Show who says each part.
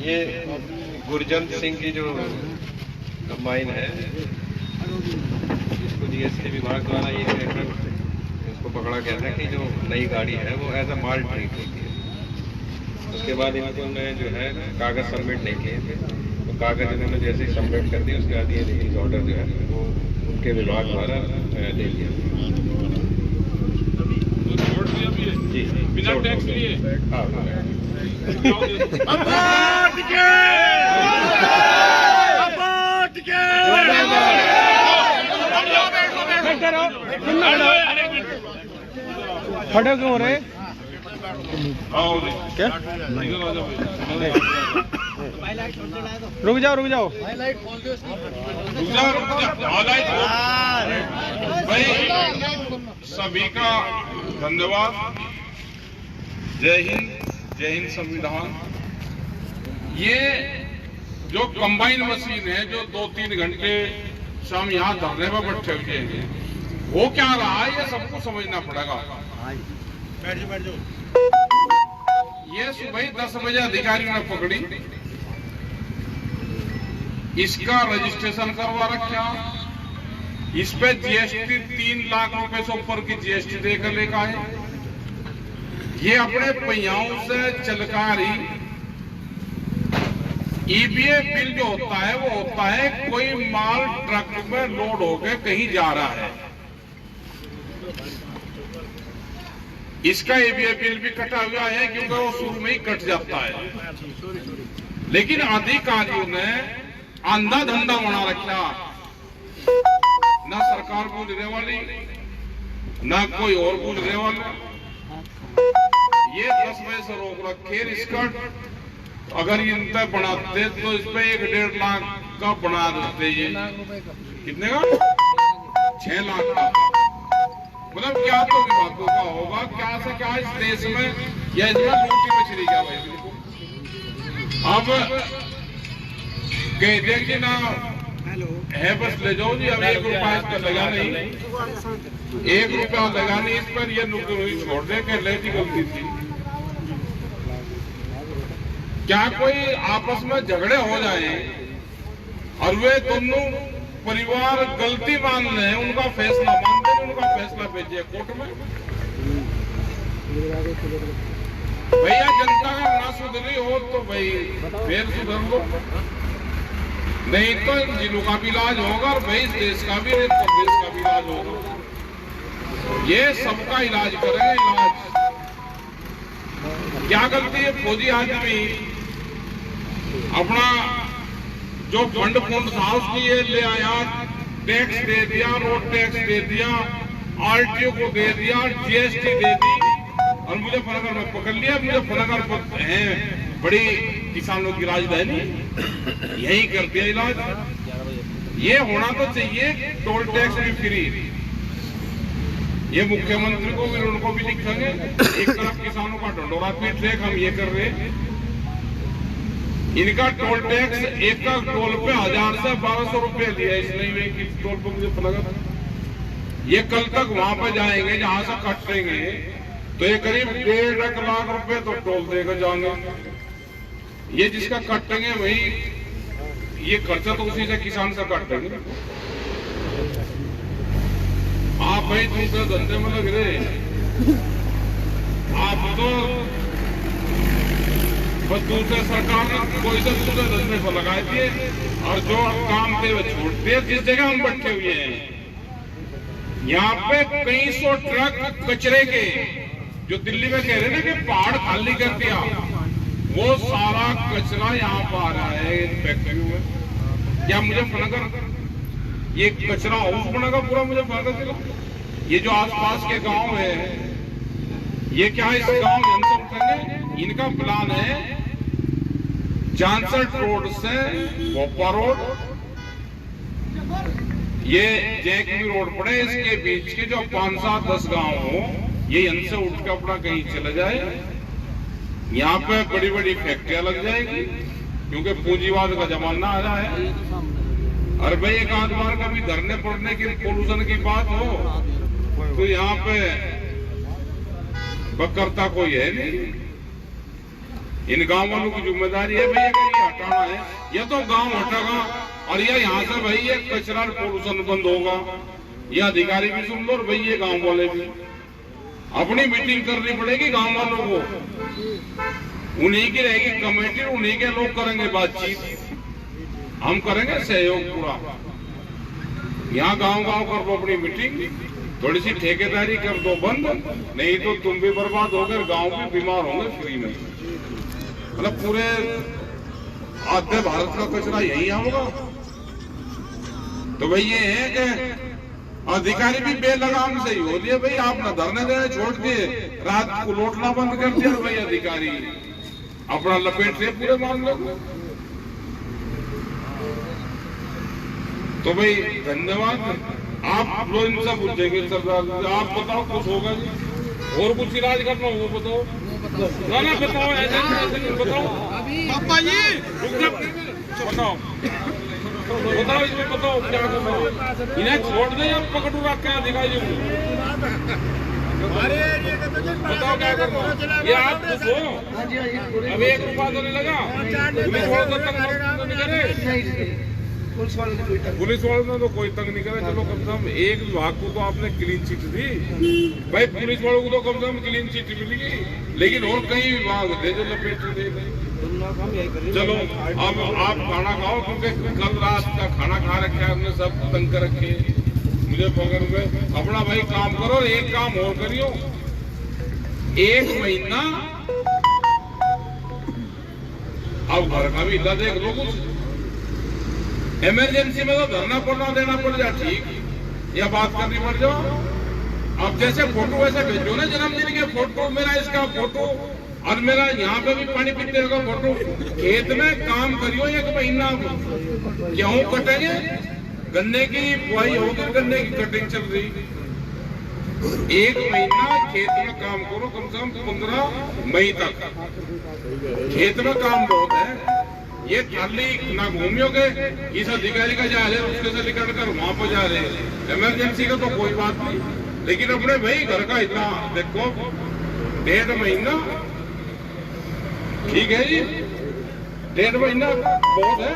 Speaker 1: ये गुरजंत सिंह की जो कंबाइन है, इसको जीएसटी विभाग द्वारा ये कहकर इसको पकड़ा गया था कि जो नई गाड़ी है वो एज अ माल ट्रीट होती है। उसके बाद इन्होंने जो है कागज़ सबमिट नहीं किए थे, तो कागज़ इन्होंने जैसे ही सबमिट कर दिए उसके बाद ये रिलीज ऑर्डर जो है वो उनके विभाग द्वारा दे दिया जी,
Speaker 2: बिना टैक्स लिए।
Speaker 1: हाँ
Speaker 3: खड़े क्यों हो रहे? क्या? रुक जाओ रुक जाओ।
Speaker 2: भाई सभी का धन्यवाद। जय हिंद संविधान। ये जो कंबाइन मशीन है जो 2-3 घंटे से हम यहाँ धरने में बैठे हुए हैं, वो क्या रहा है ये सबको समझना पड़ेगा। ये सुबह 10 बजे अधिकारियों ने पकड़ी, इसका रजिस्ट्रेशन करवा रखा, इस पे जीएसटी 3 लाख रुपए से ऊपर की जीएसटी देकर लेकर आए। ये अपने पहियाओं से चलकारी ईबीए बिल जो होता है वो होता है कोई माल ट्रक में लोड होकर कहीं जा रहा है, इसका ईबीए बिल भी कटा हुआ है क्योंकि वो शुरू में ही कट जाता है। लेकिन अधिकारियों ने अंधा धंधा बना रखा, ना सरकार बूझने वाली ना कोई और बूझने वाला। ये 10 बजे से रोक रखे। इसका अगर इन तक बनाते तो इस पे 1-1.5 लाख का बना देते। ये कितने का? 6 लाख का। मतलब क्या तो विभागों का होगा, क्या से क्या इस देश में या इसमें लूटी मछली क्या भाई। अब कह दे कि ना है बस ले जाओ जी, अब 1 रुपया इसका लगा नहीं, 1 रुपया लगा नहीं इस पर, ये नुकसान छोड़ दे के लेती गलती थी। क्या कोई आपस में झगड़े हो जाए और वे दोनों परिवार गलती मान लें, उनका फैसला मानते हैं, उनका फैसला भेजिए कोर्ट में। भैया जनता का ना सुधरी हो तो भाई फिर सुधर लो, नहीं तो इन जिलों का भी इलाज होगा और भाई इस देश का भी, प्रदेश का भी इलाज होगा। ये सबका इलाज करेंगे। इलाज क्या गलती है? फौजी आदमी अपना जो फंड था उसकी ये ले आया, टैक्स दे दिया, रोड टैक्स दे दिया, आरटीओ को दे दिया, जीएसटी दे दी और मुजफ्फरनगर में पकड़ लिया। मुजफ्फरनगर है बड़ी किसानों की राजधानी, यही करते हैं इलाज। ये होना तो चाहिए, टोल टैक्स भी फ्री। ये मुख्यमंत्री को भी, उनको भी लिखेंगे। एक तरफ किसानों का ढंडोरा पीट रहे, हम ये कर रहे। इनका टोल टैक्स एक का टोल पे 1000 से 1200 रुपए दिया, इसलिए टोल पे मुझे लगा ये कल तक वहां पे जाएंगे जहां से कटेंगे तो ये करीब 1.5 लाख रुपए तो टोल देकर जाएंगे। ये जिसका कटेंगे वही, ये खर्चा तो उसी से किसान से काटेंगे। आप भाई दूसरे धंधे में लग रहे, आप तो बस दूसरे सरकार ने कोई से दूसरे धंधे को लगाए दिए और जो काम थे वो छोड़ दिए। जिस जगह हम बैठे हुए हैं यहाँ पे कई 100 ट्रक कचरे के, जो दिल्ली में कह रहे ना कि पहाड़ खाली कर दिया, वो सारा कचरा यहाँ पर आ रहा है फैक्ट्री में। क्या मुजफ्फरनगर ये कचरा हाउस बनेगा पूरा मुजफ्फरनगर जिला? ये जो आसपास के गांव है, ये क्या इस गांव में अंतर उठेंगे? इनका प्लान है जानसठ रोड से भोपा रोड, ये जैकवी रोड पड़े, इसके बीच के जो 5-7-10 गांव हो, ये यहाँ से उठ के अपना कहीं चले जाए। यहाँ पे बड़ी बड़ी फैक्ट्रियां लग जाएगी क्योंकि पूंजीवाद का जमाना आ रहा है। अरे भाई एक आध बार कभी धरने पड़ने की, पोल्यूशन की बात हो तो यहाँ पे बकरता कोई है नहीं। इन गांव वालों की जिम्मेदारी है भैया कि ये हटाना है, या तो गांव हटेगा और या यहाँ से भाई ये कचरा पोल्यूशन बंद होगा। ये अधिकारी भी सुन लो और भाई ये गांव वाले भी। अपनी मीटिंग करनी पड़ेगी गांव वालों को, उन्हीं की रहेगी कमेटी, उन्हीं के लोग करेंगे बातचीत, हम करेंगे सहयोग पूरा। यहाँ गांव गांव कर दो अपनी मीटिंग, थोड़ी सी ठेकेदारी कर दो बंद, नहीं तो तुम भी बर्बाद होगे, गांव भी बीमार होंगे फ्री में। मतलब पूरे आधे भारत का कचरा यही होगा। तो भाई ये है कि अधिकारी भी बेलगाम से ही हो दिए भाई, आप न धरने देने छोड़ दिए, रात को लौटना बंद कर दिया भाई अधिकारी अपना लपेट से पूरे मामले को। तो भाई धन्यवाद, आप लोग इनसे पूछेंगे सरदार, आप बताओ कुछ होगा जी, और कुछ इलाज करना हो वो बताओ ना, ना बताओ, ऐसे बताओ पापा जी, बताओ बताओ इसमें बताओ क्या करना, इन्हें छोड़ दे या पकड़ू रख के अधिकारी को बताओ क्या करना। ये आप तो सो अभी 1 रुपया तो नहीं लगा, पुलिस वालों तक नहीं करे, पुलिस वालों ने तो कोई तंग नहीं करा। चलो कम से कम एक विभाग को तो आपने क्लीन चिट दी भाई, पुलिस वालों को तो कम से कम क्लीन चिट मिली, लेकिन और कई विभाग थे जो लपेट दे। चलो अब आप खाना खाओ, क्योंकि कल रात का खाना खा रखा है हमने, सब तंग कर रखे मुझे पकड़ में। अपना भाई काम करो, एक काम और करियो, 1 महीना अब घर का भी इतना देख लो, कुछ इमरजेंसी में तो धरना पड़ना देना पड़ जाए ठीक, या बात करनी पड़ जाओ। अब जैसे फोटो वैसे भेजो ना जन्मदिन के फोटो, मेरा इसका फोटो और मेरा यहाँ पे भी पानी पीते का फोटो। खेत में काम करियो 1 महीना, गेहूं कटेंगे, गन्ने की बुआई होगी, गन्ने की कटिंग चल रही, 1 महीना खेत में काम करो, कम से कम 15 मई तक खेत में काम बहुत है। ये खाली ना घूमियो के इस अधिकारी का जा रहे उसके से निकल कर वहां पर जा रहे, इमरजेंसी का तो कोई बात नहीं, लेकिन अपने भाई घर का इतना देखो 1.5 महीना ठीक है जी, 1.5 महीना बहुत है।